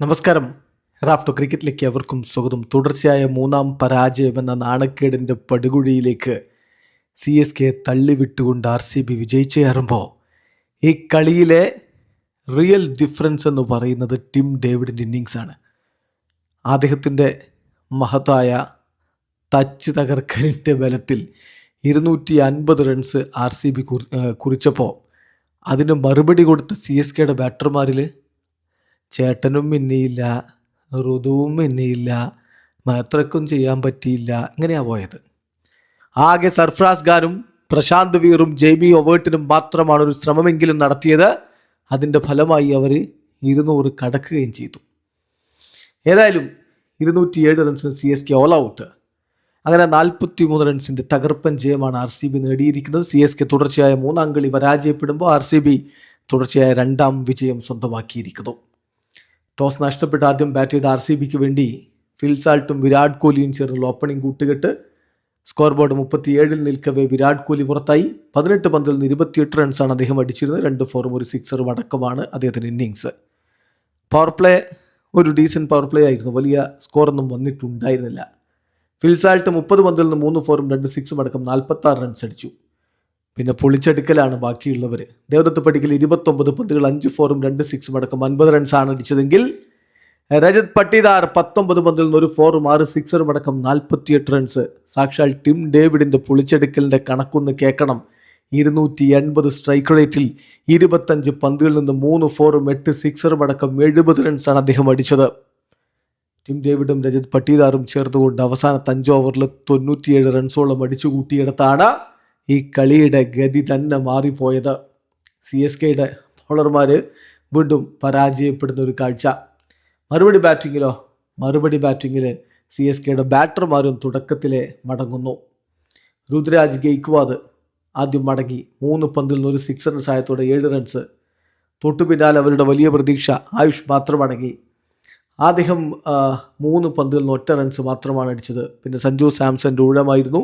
നമസ്കാരം. റാഫ്റ്റോ ക്രിക്കറ്റിലേക്ക് അവർക്കും സ്വാഗതം. തുടർച്ചയായ മൂന്നാം പരാജയം എന്ന നാണക്കേടിൻ്റെ പടുകുഴിയിലേക്ക് CSK തള്ളിവിട്ടുകൊണ്ട് RCB വിജയിച്ചു കയറുമ്പോൾ ഈ കളിയിലെ റിയൽ ഡിഫറൻസ് എന്ന് പറയുന്നത് ടിം ഡേവിഡിൻ്റെ ഇന്നിങ്സാണ്. അദ്ദേഹത്തിൻ്റെ മഹത്തായ ടച്ച് തകർക്കലിൻ്റെ ബലത്തിൽ 250 റൺസ് RCB കുറിച്ചപ്പോൾ അതിന് മറുപടി കൊടുത്ത CSKയുടെ ബാറ്റർമാരിൽ ചേട്ടനും മിന്നിയില്ല, ഋതുവും മിന്നിയില്ല, മാത്രക്കും ചെയ്യാൻ പറ്റിയില്ല. ഇങ്ങനെയാണ് പോയത്. ആകെ സർഫ്രാസ് ഖാനും പ്രശാന്ത് വീറും ജെയ്മി ഒവേർട്ടിനും മാത്രമാണ് ഒരു ശ്രമമെങ്കിലും നടത്തിയത്. അതിൻ്റെ ഫലമായി അവർ 200 കടക്കുകയും ചെയ്തു. ഏതായാലും 207 റൺസിന് CSK ഓൾ ഔട്ട്. അങ്ങനെ 43 റൺസിൻ്റെ തകർപ്പൻ ജയമാണ് RCB നേടിയിരിക്കുന്നത്. CSK തുടർച്ചയായ 3-ാം കളി പരാജയപ്പെടുമ്പോൾ RCB തുടർച്ചയായ 2-ാം വിജയം സ്വന്തമാക്കിയിരിക്കുന്നു. ടോസ് നഷ്ടപ്പെട്ട് ആദ്യം ബാറ്റ് ചെയ്ത RCBക്ക് വേണ്ടി ഫിൽ സാൾട്ടും വിരാട് കോഹ്ലിയും ചേർന്നുള്ള ഓപ്പണിംഗ് കൂട്ടുകെട്ട്. സ്കോർ ബോർഡ് 37 നിൽക്കവേ വിരാട് കോഹ്ലി പുറത്തായി. 18 പന്തിൽ നിന്ന് 28 റൺസാണ് അദ്ദേഹം അടിച്ചിരുന്നത്. 2 ഫോറും 1 സിക്സറും അടക്കമാണ് അദ്ദേഹത്തിൻ്റെ ഇന്നിങ്സ്. പവർ പ്ലേ ഒരു ഡീസൻറ്റ് പവർ പ്ലേ ആയിരുന്നു. വലിയ സ്കോറൊന്നും വന്നിട്ടുണ്ടായിരുന്നില്ല. ഫിൽ സാൾട്ട് 30 പന്തിൽ നിന്ന് 3 ഫോറും 2 സിക്സും അടക്കം 46 റൺസ് അടിച്ചു. പിന്നെ പൊളിച്ചെടുക്കലാണ് ബാക്കിയുള്ളവർ. ദേവദത്ത് പടിക്കൽ 29 പന്തുകൾ 5 ഫോറും 2 സിക്സും അടക്കം 50 റൺസാണ് അടിച്ചതെങ്കിൽ രജത് പട്ടിദാർ 19 പന്തിൽ നിന്ന് 1 ഫോറും 6 സിക്സറും അടക്കം 48 റൺസ്. സാക്ഷാൽ ടിം ഡേവിഡിൻ്റെ പൊളിച്ചെടുക്കലിൻ്റെ കണക്കൊന്ന് കേൾക്കണം. 280 സ്ട്രൈക്ക് റേറ്റിൽ 25 പന്തുകളിൽ നിന്ന് 3 ഫോറും 8 സിക്സറും അടക്കം 70 റൺസാണ് അദ്ദേഹം അടിച്ചത്. ടിം ഡേവിഡും രജത് പട്ടിദാറും ചേർന്നുകൊണ്ട് അവസാനത്തെ 5 ഓവറിൽ 97 റൺസോളം അടിച്ചു കൂട്ടിയിടത്താണ് ഈ കളിയുടെ ഗതി തന്നെ മാറിപ്പോയത്. CSKയുടെ ബോളർമാർ വീണ്ടും പരാജയപ്പെടുന്ന ഒരു കാഴ്ച. മറുപടി ബാറ്റിങ്ങിൽ CSKയുടെ ബാറ്റർമാരും തുടക്കത്തിലെ മടങ്ങുന്നു. രുദ്രാജ് ഗെയ്ക്വാദ് ആദ്യം മടങ്ങി. 3 പന്തിൽ നിന്ന് 1 സിക്സറിന് സഹായത്തോടെ 7 റൺസ്. തൊട്ടു പിന്നാലെ അവരുടെ വലിയ പ്രതീക്ഷ ആയുഷ് മാത്രം മടങ്ങി. അദ്ദേഹം 3 പന്തിൽ നിന്ന് 1 റൺസ് മാത്രമാണ് അടിച്ചത്. പിന്നെ സഞ്ജു സാംസൻ്റെ ഊഴമായിരുന്നു.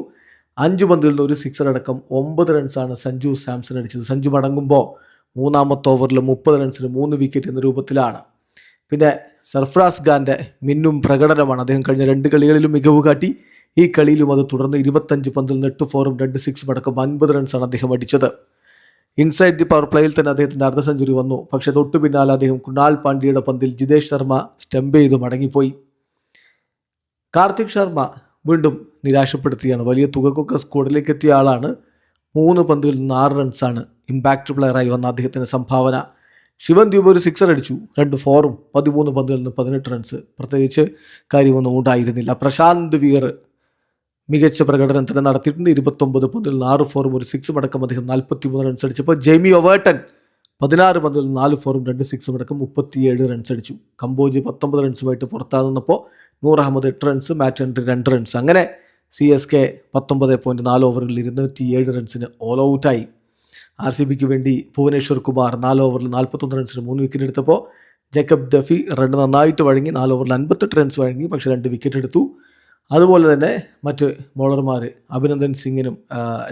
5 പന്തിൽ നിന്ന് 1 സിക്സർ അടക്കം 9 റൺസാണ് സഞ്ജു സാംസൺ അടിച്ചത്. സഞ്ജു മടങ്ങുമ്പോൾ 3-ാമത്തെ ഓവറിൽ 30 റൺസിന് 3 വിക്കറ്റ് എന്ന രൂപത്തിലാണ്. പിന്നെ സർഫ്രാസ് ഖാൻ്റെ മിന്നും പ്രകടനമാണ്. അദ്ദേഹം കഴിഞ്ഞ 2 കളികളിലും മികവ് കാട്ടി. ഈ കളിയിലും അത് തുടർന്ന് 25 പന്തിൽ നിന്ന് 8 ഫോറും 2 സിക്സും അടക്കം 50 റൺസാണ് അദ്ദേഹം അടിച്ചത്. ഇൻസൈഡ് ദി പവർ പ്ലേയിൽ തന്നെ അദ്ദേഹത്തിൻ്റെ അർദ്ധ സെഞ്ചുറി വന്നു. പക്ഷേ തൊട്ടു പിന്നാലെ അദ്ദേഹം കുണാൽ പാണ്ഡ്യയുടെ പന്തിൽ ജിതേഷ് ശർമ്മ സ്റ്റംപ് ചെയ്ത് മടങ്ങിപ്പോയി. കാർത്തിക് ശർമ്മ വീണ്ടും നിരാശപ്പെടുത്തിയാണ്. വലിയ തുകക്കൊക്കെ സ്ക്വാഡിലേക്ക് എത്തിയ ആളാണ്. 3 പന്തുകളിൽ നിന്ന് 6 റൺസാണ് ഇമ്പാക്റ്റ് പ്ലെയറായി വന്ന അദ്ദേഹത്തിൻ്റെ സംഭാവന. ശിവൻ ദ്യൂബ് ഒരു സിക്സർ അടിച്ചു. 2 ഫോറും 13 പന്തുകളിൽ നിന്ന് 18 റൺസ്. പ്രത്യേകിച്ച് കാര്യമൊന്നും ഉണ്ടായിരുന്നില്ല. പ്രശാന്ത് വീർ മികച്ച പ്രകടനം തന്നെ നടത്തിയിട്ടുണ്ട്. 29 പന്തിൽ 6 ഫോറും 1 സിക്സും അടക്കം അദ്ദേഹം 43 റൺസ് അടിച്ചപ്പോൾ ജെയ്മി ഒവേർട്ടൻ 16 പന്തിൽ 4 ഫോറും 2 സിക്സും അടക്കം 37 റൺസ് അടിച്ചു. കമ്പോജ് 19 റൺസുമായിട്ട് പുറത്താകുന്നപ്പോൾ Noor Ahmad 8 runs, Matt Henry 2 runs. അങ്ങനെ CSK 19.4 ഓവറുകളിൽ 207 റൺസിന് ഓൾ ഔട്ടായി. RCBക്ക് വേണ്ടി ഭുവനേശ്വർ കുമാർ 4 ഓവറിൽ 41 റൺസിന് 3 വിക്കറ്റ് എടുത്തപ്പോൾ ജേക്കബ് ഡഫി റൺ നന്നായിട്ട് വഴങ്ങി. 4 ഓവറിൽ 58 റൺസ് വഴങ്ങി, പക്ഷേ 2 വിക്കറ്റ് എടുത്തു. അതുപോലെ തന്നെ മറ്റ് ബോളർമാർ അഭിനന്ദൻ സിംഗിനും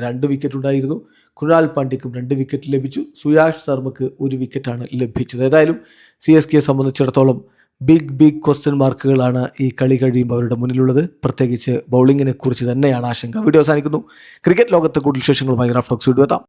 2 വിക്കറ്റ് ഉണ്ടായിരുന്നു. കുണാൽ പാണ്ഡ്യക്കും 2 വിക്കറ്റ് ലഭിച്ചു. സുയാഷ് ശർമ്മക്ക് 1 വിക്കറ്റാണ് ലഭിച്ചത്. ഏതായാലും CSKയെ സംബന്ധിച്ചിടത്തോളം ബിഗ് ക്വസ്റ്റ്യൻ മാർക്കുകളാണ് ഈ കളി കഴിയുമ്പോൾ അവരുടെ മുന്നിലുള്ളത്. പ്രത്യേകിച്ച് ബൗളിങ്ങിനെ കുറിച്ച് തന്നെയാണ് ആശങ്ക. വീഡിയോ അവസാനിക്കുന്നു. ക്രിക്കറ്റ് ലോകത്തെ കൂടുതൽ വിശേഷങ്ങളുമായി റാഫ്റ്റോക്സ് വീഡിയോ എത്താം.